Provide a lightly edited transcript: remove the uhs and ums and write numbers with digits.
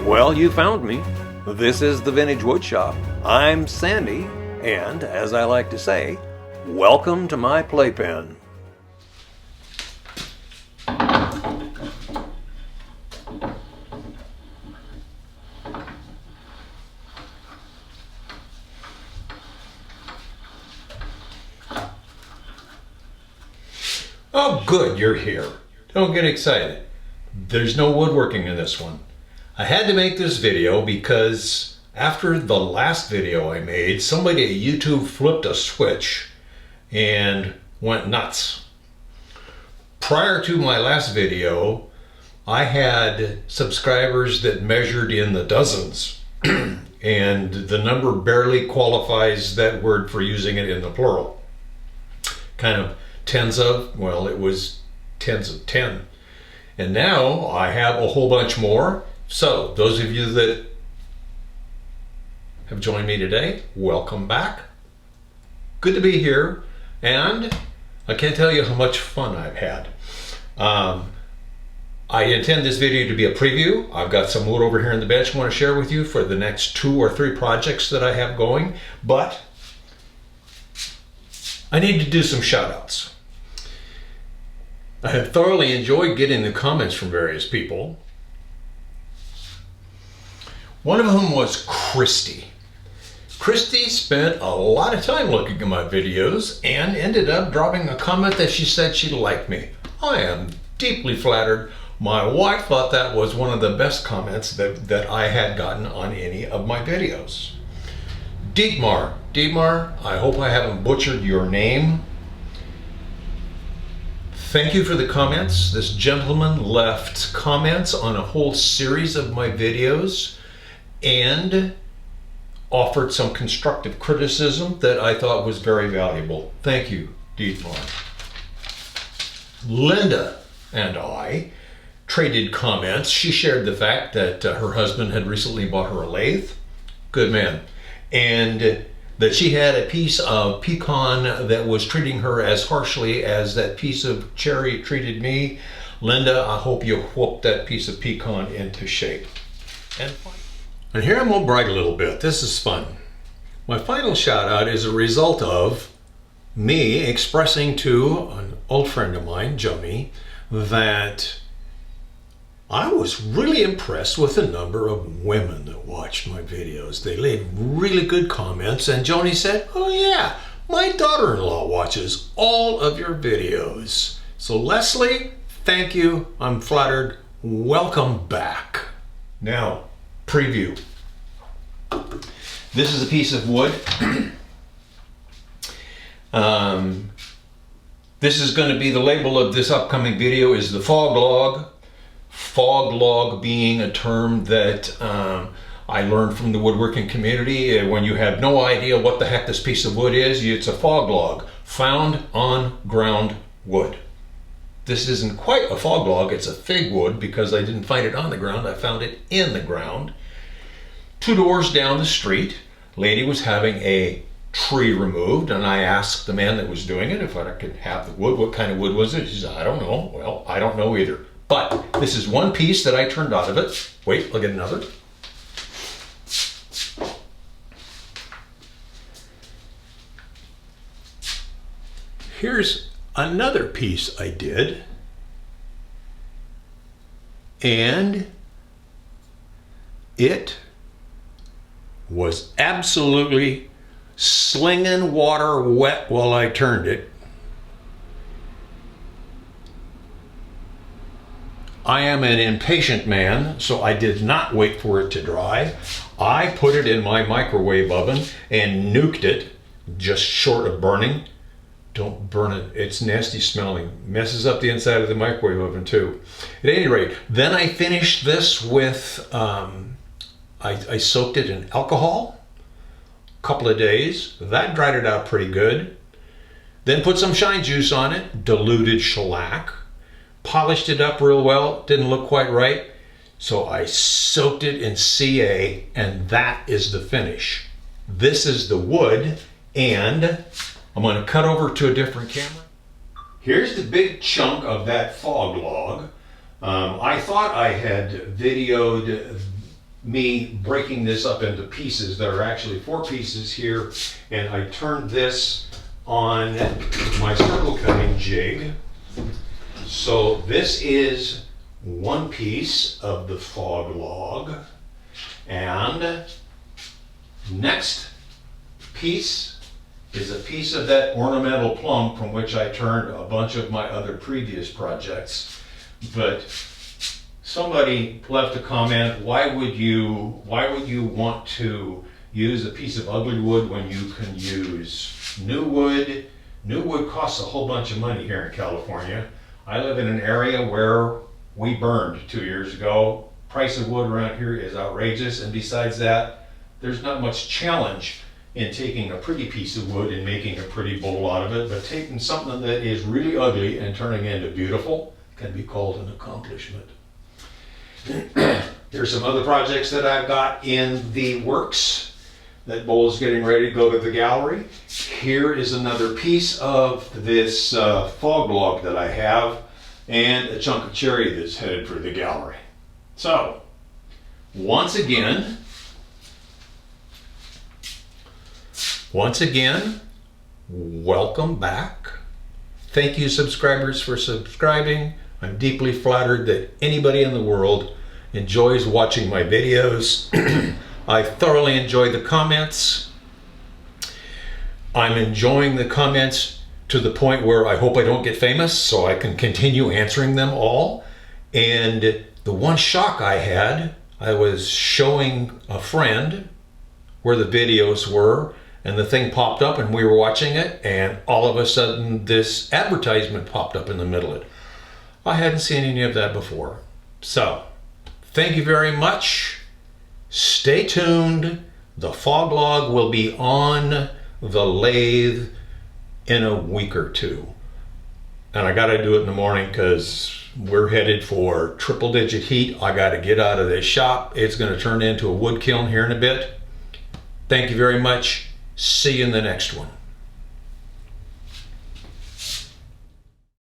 Well, you found me. This is the Vintage Woodshop. I'm Sandy, and as I like to say, welcome to my playpen. Oh, good, you're here. Don't get excited. There's no woodworking in this one. I had to make this video because after the last video I made, somebody at YouTube flipped a switch and went nuts. Prior to my last video, I had subscribers that measured in the dozens, and the number barely qualifies that word for using it in the plural. Kind of tens of, well, it was tens of 10. And now I have a whole bunch more. So those of you that have joined me today, welcome back. Good to be here. And I can't tell you how much fun I've had. I intend this video to be a preview. I've got some wood over here on the bench I want to share with you for the next 2 or 3 projects that I have going. But I need to do some shout outs. I have thoroughly enjoyed getting the comments from various people. One of them was Christy. Christy spent a lot of time looking at my videos and ended up dropping a comment that she said she liked me. I am deeply flattered. My wife thought that was one of the best comments that I had gotten on any of my videos. Dietmar, I hope I haven't butchered your name. Thank you for the comments. This gentleman left comments on a whole series of my videos and offered some constructive criticism that I thought was very valuable. Thank you, Dietmar. Linda and I traded comments. She shared the fact that her husband had recently bought her a lathe. Good man. And that she had a piece of pecan that was treating her as harshly as that piece of cherry treated me. Linda, I hope you whooped that piece of pecan into shape. And here I'm gonna brag a little bit. This is fun. My final shout out is a result of me expressing to an old friend of mine, Joni, that I was really impressed with the number of women that watched my videos. They laid really good comments, and Joni said, oh yeah, my daughter-in-law watches all of your videos. So Leslie, thank you, I'm flattered, welcome back. Now, preview. This is a piece of wood. This is going to be the label of this upcoming video is the fog log. Fog log being a term that I learned from the woodworking community. When you have no idea what the heck this piece of wood is, it's a fog log found on ground wood. This isn't quite a fog log, it's a fig wood because I didn't find it on the ground, I found it in the ground. 2 doors down the street, lady was having a tree removed, and I asked the man that was doing it if I could have the wood. What kind of wood was it? He said, I don't know. Well, I don't know either. But this is one piece that I turned out of it. Wait, I'll get another. Here's another piece I did. And it was absolutely slinging water wet while I turned it. I am an impatient man, so I did not wait for it to dry. I put it in my microwave oven and nuked it, just short of burning. Don't burn it, it's nasty smelling. Messes up the inside of the microwave oven too. At any rate, then I finished this with, I soaked it in alcohol a couple of days. That dried it out pretty good. Then put some shine juice on it, diluted shellac. Polished it up real well, didn't look quite right. So I soaked it in CA, and that is the finish. This is the wood, and I'm going to cut over to a different camera. Here's the big chunk of that fog log. I thought I had videoed me breaking this up into pieces. There are actually 4 pieces here, and I turned this on my circle cutting jig. So this is one piece of the fog log, and next piece is a piece of that ornamental plum from which I turned a bunch of my other previous projects. But somebody left a comment, why would you want to use a piece of ugly wood when you can use new wood? New wood costs a whole bunch of money here in California. I live in an area where we burned 2 years ago. Price of wood around here is outrageous, and besides that, there's not much challenge in taking a pretty piece of wood and making a pretty bowl out of it, but taking something that is really ugly and turning it into beautiful can be called an accomplishment. There's some other projects that I've got in the works. That bowl is getting ready to go to the gallery. Here is another piece of this fog log that I have, and a chunk of cherry that's headed for the gallery. So, once again, welcome back. Thank you, subscribers, for subscribing. I'm deeply flattered that anybody in the world enjoys watching my videos. I thoroughly enjoy the comments. I'm enjoying the comments to the point where I hope I don't get famous so I can continue answering them all. And the one shock I had, I was showing a friend where the videos were, and the thing popped up and we were watching it, and all of a sudden this advertisement popped up in the middle of it. I hadn't seen any of that before. So, thank you very much. Stay tuned. The fog log will be on the lathe in a week or 2. And I gotta do it in the morning because we're headed for triple digit heat. I gotta get out of this shop. It's gonna turn into a wood kiln here in a bit. Thank you very much. See you in the next one.